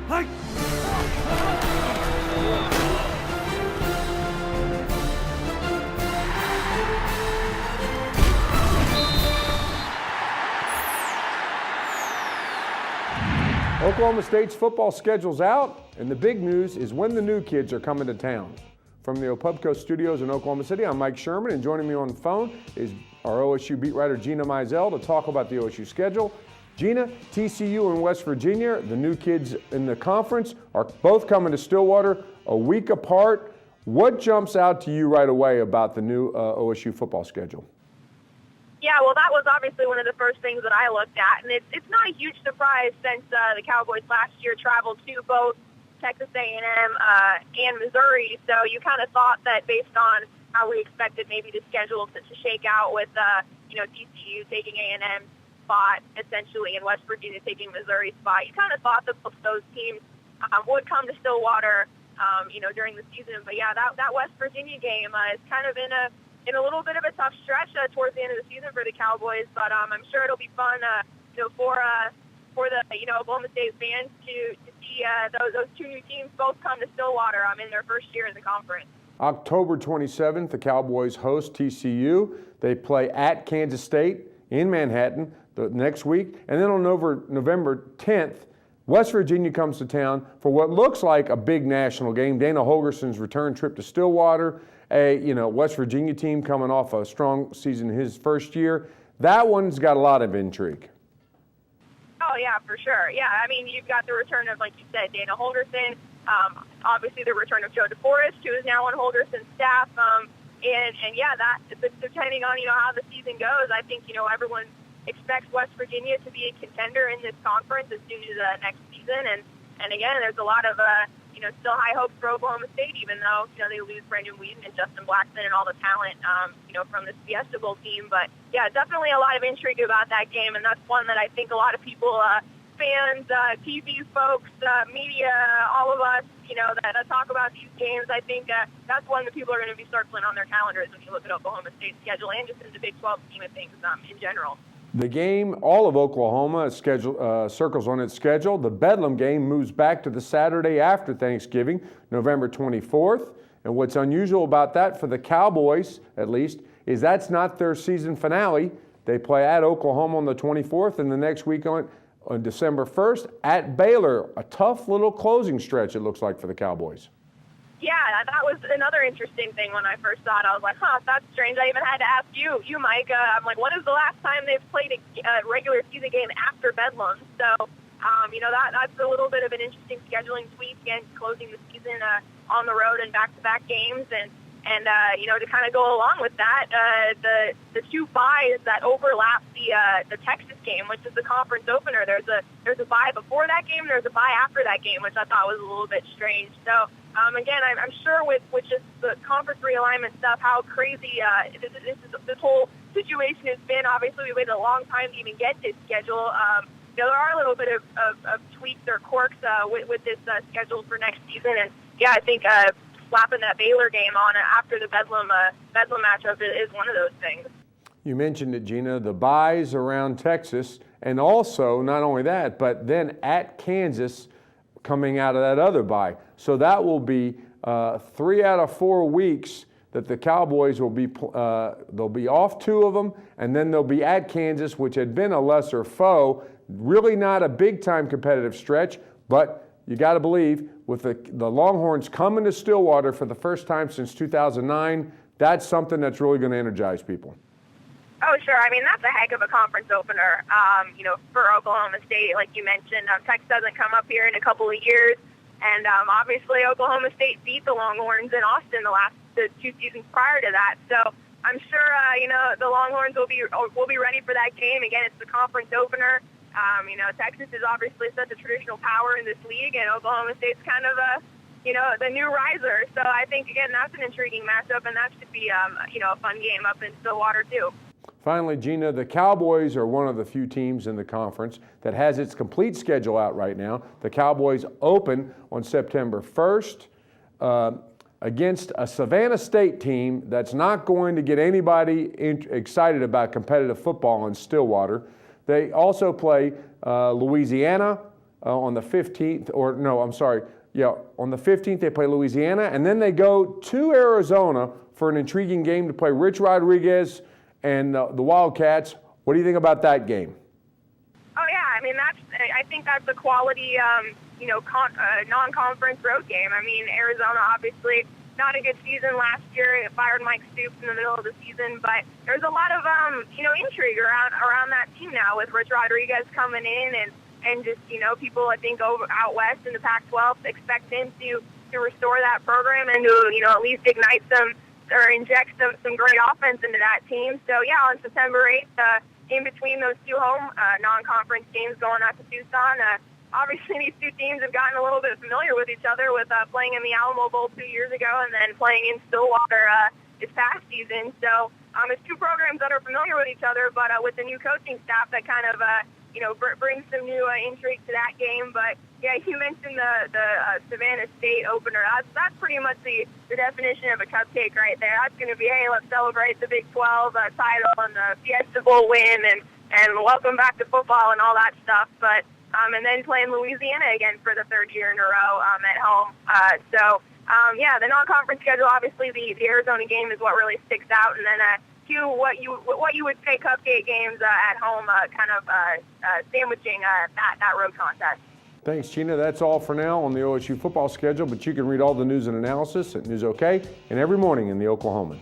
Oklahoma State's football schedule's out, and the big news is when the new kids are coming to town. From the Opubco studios in Oklahoma City, I'm Mike Sherman, and joining me on the phone is our OSU beat writer Gina Mizell to talk about the OSU schedule. Gina, TCU and West Virginia, the new kids in the conference, are both coming to Stillwater a week apart. What jumps out to you right away about the new OSU football schedule? Yeah, well, that was obviously one of the first things that I looked at, and it's not a huge surprise since the Cowboys last year traveled to both Texas A&M and Missouri, so you kind of thought that based on how we expected maybe the schedule to shake out with, TCU taking A&M's spot, essentially, and West Virginia taking Missouri's spot, you kind of thought that both those teams would come to Stillwater, during the season. But, yeah, that West Virginia game is kind of in a little bit of a tough stretch towards the end of the season for the Cowboys, but I'm sure it'll be fun, for the Oklahoma State fans to see those two new teams both come to Stillwater in their first year in the conference. October 27th, the Cowboys host TCU. They play at Kansas State in Manhattan the next week, and then on November 10th, West Virginia comes to town for what looks like a big national game. Dana Holgerson's return trip to Stillwater. West Virginia team coming off a strong season his first year. That one's got a lot of intrigue. Oh, yeah, for sure. Yeah, I mean, you've got the return of, like you said, Dana Holgerson, obviously the return of Joe DeForest, who is now on Holgerson's staff. That depending on, how the season goes, I think, everyone expects West Virginia to be a contender in this conference as soon as next season. And again, there's a lot of, still high hopes for Oklahoma State, even though, they lose Brendan Whedon and Justin Blackman and all the talent, from the Fiesta Bowl team. But, yeah, definitely a lot of intrigue about that game, and that's one that I think a lot of people, fans, TV folks, media, all of us, that talk about these games, I think that's one that people are going to be circling on their calendars when you look at Oklahoma State's schedule and just in the Big 12 scheme of things in general. The game, all of Oklahoma circles on its schedule. The Bedlam game moves back to the Saturday after Thanksgiving, November 24th. And what's unusual about that for the Cowboys, at least, is that's not their season finale. They play at Oklahoma on the 24th, and the next week on December 1st at Baylor. A tough little closing stretch, it looks like, for the Cowboys. Yeah, that was another interesting thing when I first saw it. I was like, that's strange. I even had to ask you Mike. I'm like, when is the last time they've played a regular season game after Bedlam? So, that's a little bit of an interesting scheduling tweak and closing the season on the road and back-to-back games. And to kind of go along with that, the two byes that overlap the Texas game, which is the conference opener. There's a bye before that game. There's a bye after that game, which I thought was a little bit strange. So again, I'm sure with just the conference realignment stuff, how crazy this whole situation has been. Obviously, we waited a long time to even get this schedule. There are a little bit of tweaks or quirks with this schedule for next season, and yeah, I think slapping that Baylor game on after the Bedlam matchup is one of those things. You mentioned it, Gina, the byes around Texas, and also not only that, but then at Kansas coming out of that other bye. So that will be 3 out of 4 weeks that the Cowboys will be, they'll be off 2 of them, and then they'll be at Kansas, which had been a lesser foe. Really not a big-time competitive stretch, but you got to believe with the Longhorns coming to Stillwater for the first time since 2009, that's something that's really going to energize people. Oh, sure. I mean, that's a heck of a conference opener, for Oklahoma State. Like you mentioned, Texas doesn't come up here in a couple of years. And obviously Oklahoma State beat the Longhorns in Austin the 2 seasons prior to that. So I'm sure, the Longhorns will be ready for that game. Again, it's the conference opener. Texas is obviously such a traditional power in this league, and Oklahoma State's kind of the new riser. So I think, again, that's an intriguing matchup, and that should be, a fun game up in Stillwater, too. Finally, Gina, the Cowboys are one of the few teams in the conference that has its complete schedule out right now. The Cowboys open on September 1st against a Savannah State team that's not going to get anybody excited about competitive football in Stillwater. They also play Louisiana on the 15th, or no, I'm sorry. Yeah, on the 15th they play Louisiana, and then they go to Arizona for an intriguing game to play Rich Rodriguez and the Wildcats. What do you think about that game? Oh yeah, I mean I think that's a quality, non-conference road game. I mean, Arizona obviously not a good season last year. It fired Mike Stoops in the middle of the season, but there's a lot of intrigue around that team now with Rich Rodriguez coming in and just people I think out west in the Pac-12 expect him to restore that program and to at least ignite some or inject some great offense into that team. So yeah, on September 8th, in between those two home non-conference games going out to Tucson, obviously these two teams have gotten a little bit familiar with each other with playing in the Alamo Bowl 2 years ago and then playing in Stillwater this past season. So it's two programs that are familiar with each other, but with the new coaching staff that kind of brings some new intrigue to that game. But yeah, you mentioned the Savannah State opener. That's pretty much the definition of a cupcake right there. That's going to be, hey, let's celebrate the Big 12 title and the Fiesta Bowl win and welcome back to football and all that stuff. But and then playing Louisiana again for the third year in a row at home. Yeah, the non-conference schedule, obviously the Arizona game is what really sticks out, and then what you would say cupcake games at home, sandwiching that road contest. Thanks, Gina. That's all for now on the OSU football schedule, but you can read all the news and analysis at News OK and every morning in the Oklahoman.